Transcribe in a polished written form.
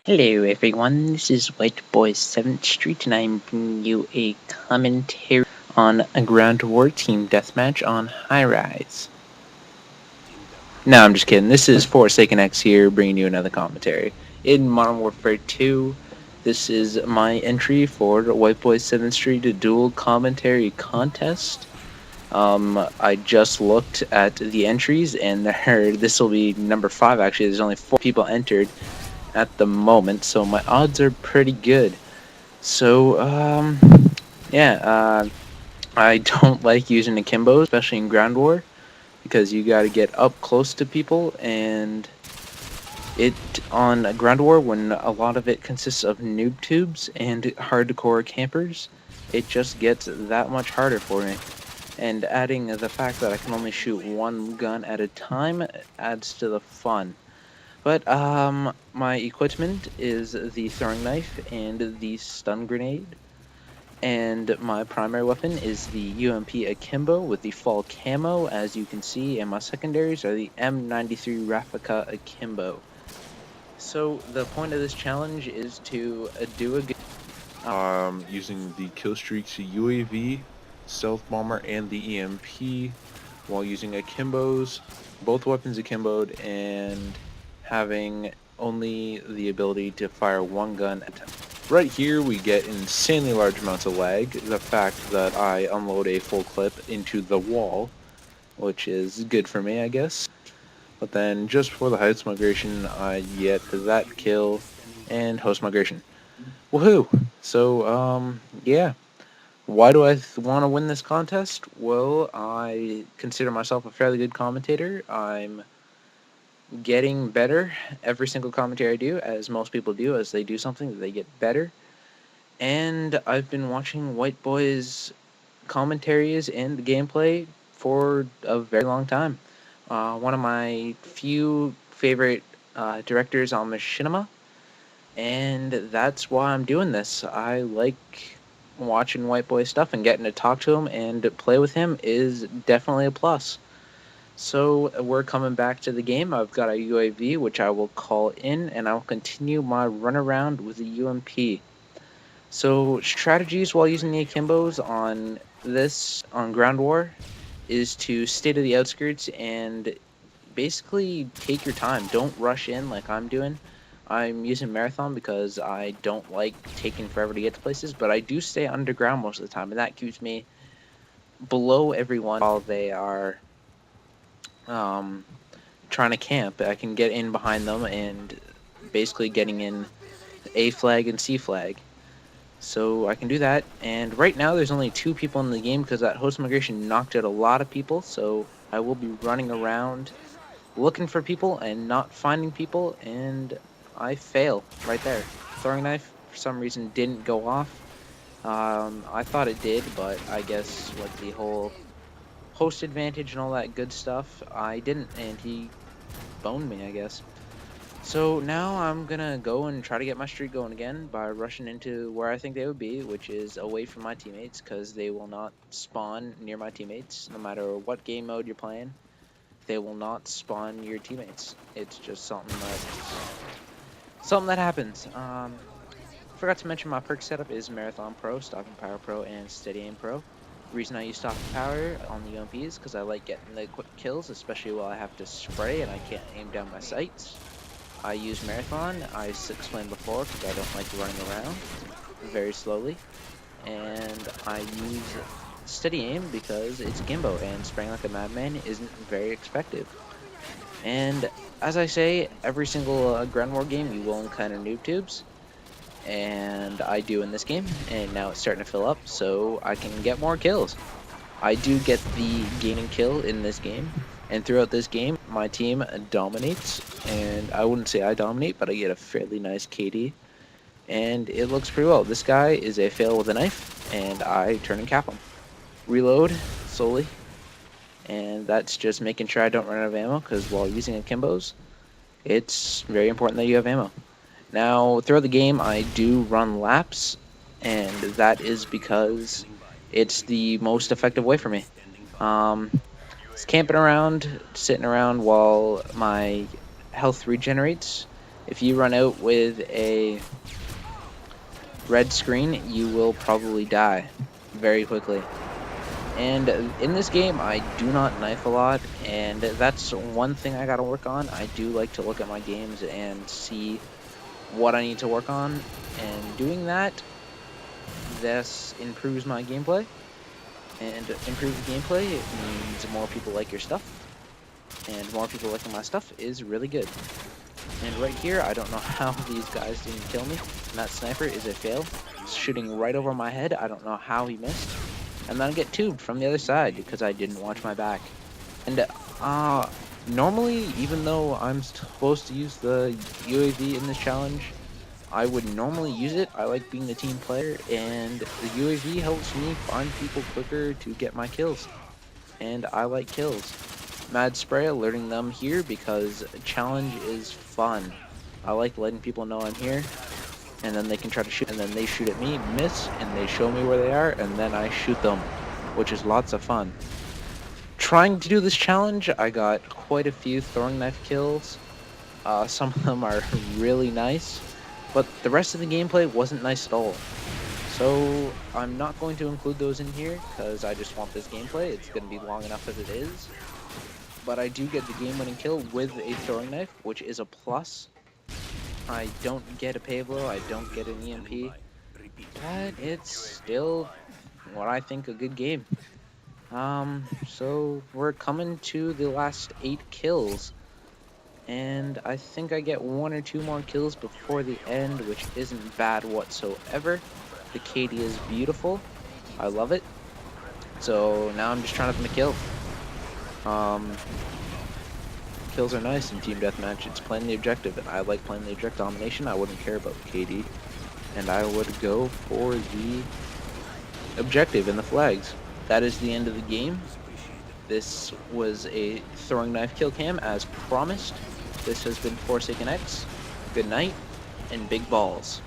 Hello everyone, this is Whiteboy7thst, and I'm bringing you a commentary on a Ground War Team Deathmatch on High Rise. No, I'm just kidding. This is Forsaken X here, bringing you another commentary. In Modern Warfare 2, this is my entry for Whiteboy7thst Dual Commentary Contest. I just looked at the entries, and this will be number 5 actually. There's only 4 people entered at the moment, so my odds are pretty good. So, yeah, I don't like using akimbo, especially in ground war, because you got to get up close to people, and it on ground war when a lot of it consists of noob tubes and hardcore campers, it just gets that much harder for me. And adding the fact that I can only shoot one gun at a time adds to the fun. But my equipment is the throwing knife and the stun grenade, and my primary weapon is the UMP akimbo with the fall camo, as you can see, and my secondaries are the M93 Raffica akimbo. So the point of this challenge is to do a good using the Killstreaks UAV, Stealth Bomber, and the EMP, while using akimbos, both weapons akimboed, and having only the ability to fire one gun at a time. Right here, we get insanely large amounts of lag. The fact that I unload a full clip into the wall, which is good for me, I guess. But then just before the house migration, I get that kill and host migration. Woohoo! So, yeah. Why do I want to win this contest? Well, I consider myself a fairly good commentator. I'm getting better every single commentary I do, as most people do. As they do something, they get better. And I've been watching White Boy's commentaries and the gameplay for a very long time. One of my few favorite directors on machinima, and that's why I'm doing this. I like watching White Boy stuff, and getting to talk to him and play with him is definitely a plus. So we're coming back to the game. I've got a UAV, which I will call in, and I'll continue my run around with the UMP. So strategies while using the akimbos on ground war is to stay to the outskirts and basically take your time. Don't rush in like I'm doing. I'm using marathon because I don't like taking forever to get to places, but I do stay underground most of the time, and that keeps me below everyone while they are um, trying to camp. I can get in behind them and basically getting in A flag and C flag. So I can do that. And right now there's only 2 people in the game because that host migration knocked out a lot of people. So I will be running around looking for people and not finding people, and I fail right there. Throwing knife for some reason didn't go off. I thought it did, but I guess with the whole host advantage and all that good stuff, I didn't, and he boned me, I guess. So now I'm gonna go and try to get my streak going again by rushing into where I think they would be, which is away from my teammates, because they will not spawn near my teammates, no matter what game mode you're playing. They will not spawn your teammates. It's just something that happens. Forgot to mention my perk setup is Marathon Pro, Stalking Power Pro, and Steady Aim Pro. The reason I use Stalking Power on the UMP is because I like getting the quick kills, especially while I have to spray and I can't aim down my sights. I use Marathon, I explained before, because I don't like running around very slowly. And I use Steady Aim because it's Gimbo, and spraying like a madman isn't very effective. And as I say, every single ground war game you will encounter noob tubes, and I do in this game, and now it's starting to fill up, so I can get more kills. I do get the gaining kill in this game, and throughout this game, my team dominates, and I wouldn't say I dominate, but I get a fairly nice KD, and it looks pretty well. This guy is a fail with a knife, and I turn and cap him. Reload slowly, and that's just making sure I don't run out of ammo, because while using akimbos, it's very important that you have ammo. Now, throughout the game, I do run laps, and that is because it's the most effective way for me. It's camping around, sitting around while my health regenerates, If you run out with a red screen, you will probably die very quickly. And in this game, I do not knife a lot, and that's one thing I gotta work on. I do like to look at my games and see what I need to work on, and doing that, this improves my gameplay. And improved gameplay, it means more people like your stuff, and more people liking my stuff is really good. And right here, I don't know how these guys didn't kill me. And that sniper is a fail. It's shooting right over my head. I don't know how he missed. And then I get tubed from the other side because I didn't watch my back. And normally, even though I'm supposed to use the UAV in this challenge, I would normally use it. I like being the team player, and the UAV helps me find people quicker to get my kills. And I like kills. Mad Spray, alerting them here because challenge is fun. I like letting people know I'm here, and then they can try to shoot, and then they shoot at me, miss, and they show me where they are, and then I shoot them, which is lots of fun. Trying to do this challenge, I got quite a few throwing knife kills. Some of them are really nice, but the rest of the gameplay wasn't nice at all. So I'm not going to include those in here because I just want this gameplay. It's going to be long enough as it is. But I do get the game-winning kill with a throwing knife, which is a plus. I don't get a Pavlo, I don't get an EMP, but it's still what I think a good game. So we're coming to the last 8 kills, and I think I get 1 or 2 more kills before the end, which isn't bad whatsoever. The KD is beautiful, I love it. So now I'm just trying to kill. Kills are nice in team deathmatch. It's playing the objective, and I like playing the objective domination. I wouldn't care about KD, and I would go for the objective and the flags. That is the end of the game. This was a throwing knife kill cam as promised. This has been Forsaken X. Good night, and big balls.